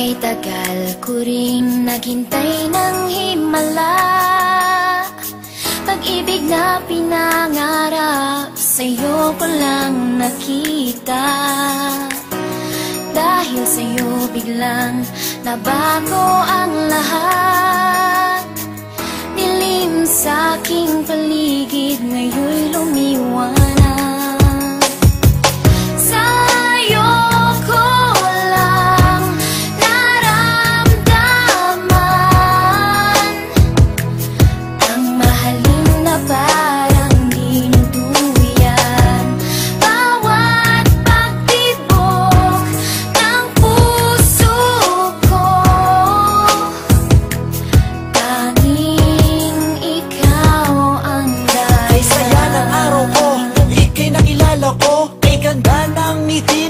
Okay, tagal ko ring naghintay ng himala. Pag-ibig na pinangarap, sa'yo ko lang nakita. Dahil sa'yo biglang nabago ang lahat. Dilim sa aking paligid, ngayon'y lumiwanag.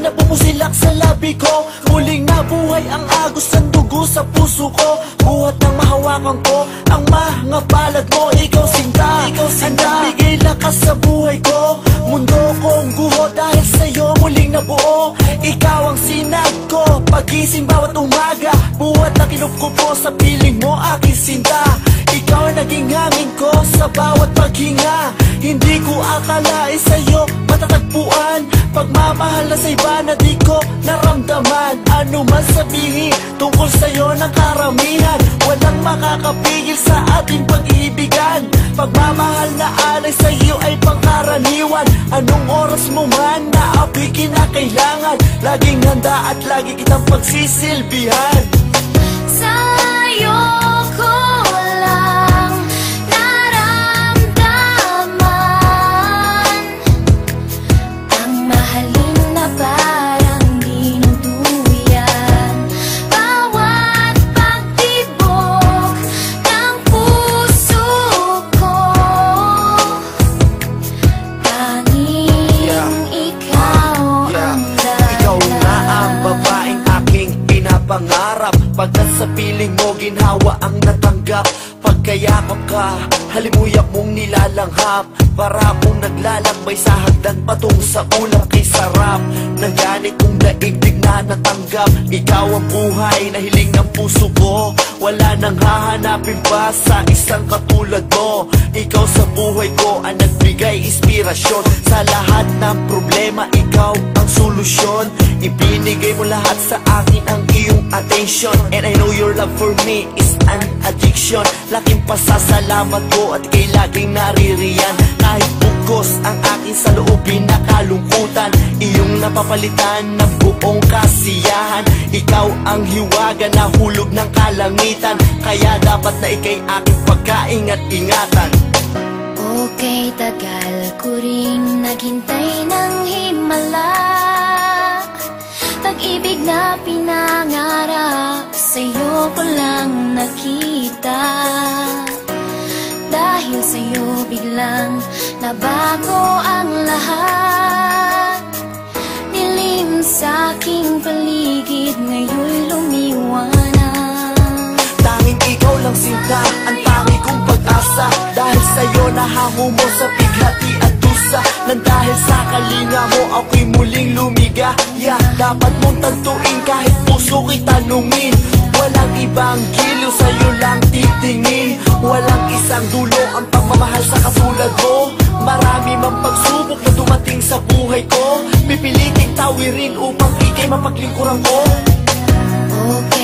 Bumusilak sa labi ko, muling nabuhay ang agos ng dugo sa puso ko. Buhat ng mahawakan ko ang mga palad mo. Ikaw sinta, ang nagbigay lakas sa buhay ko. Mundo kong guho dahil sa'yo muling nabuo. Ikaw ang sinag ko, pagising bawat umaga. Buhat na kinukupo sa piling mo, aking sinta. Ikaw ang naging hangin ko sa bawat paghinga. Hindi ko akalain sa'yo matatagpuan. Pagmamahal na sa iba na di ko naramdaman. Ano man sabihin tungkol sa'yo ng karamihan, walang makakapigil sa ating pag-iibigan. Pagmamahal na alay sa'yo ay pangkaraniwan. Anong oras mo man na ako'y kinakailangan, laging handa at lagi kitang pagsisilbihan. Sa'yo ko lang naramdaman ang mahalin na parang dinuduyan. Bawat pagtibok ng puso ko, tanging ikaw ang dahilan. Ikaw na ang babaeng aking pinapangarap. Pag nasa piling mo, ginhawa ang natanggap. Pagkayakap ka, halimuyak mong nilalanghap. Para akong naglalakbay sa hagdan patung sa ulap kay sarap. Ng ganit kong daigdig na natanggap. Ikaw ang buhay na hiling ng puso ko. Wala nang hahanapin pa sa isang katulad mo. Ikaw sa buhay ko ang nagbigay inspirasyon. Sa lahat ng problema, ikaw ang solusyon. Ibinigay mo lahat sa akin ang iyong attention. And I know your love for me is an addiction. Laking pasasalamat ko at kay laging naririyan. Kahit bugos ang akin sa loobin na kalungkutan, iyong napapalitan ng buong kasiyahan. Ikaw ang hiwaga na hulog ng kalangitan, kaya dapat na ikay aking pagkaingat-ingatan. Okay, tagal ko ring naghintay ng himala. Pag-ibig na pinangarap, sa'yo ko lang nakita. Dahil sa'yo biglang nabago ang lahat. Dilim sa aking paligid, ngayon'y lumiwanag. Tanging ikaw lang sinta, ang tangi kong pag-asa. Dahil sa'yo nahango mo sa bighati at dusa. Nang dahil sa kalinga mo, ako'y muling lumigaya. Dapat mong tantuin kahit puso ko'y tanungin. Walang ibang giliw, sa'yo lang titingin. Walang isang dulo ang pagmamahal sa katulad mo. Marami mang pagsubok na dumating sa buhay ko. Pipiliting tawirin upang ikay mapaglingkuran ko. Okay.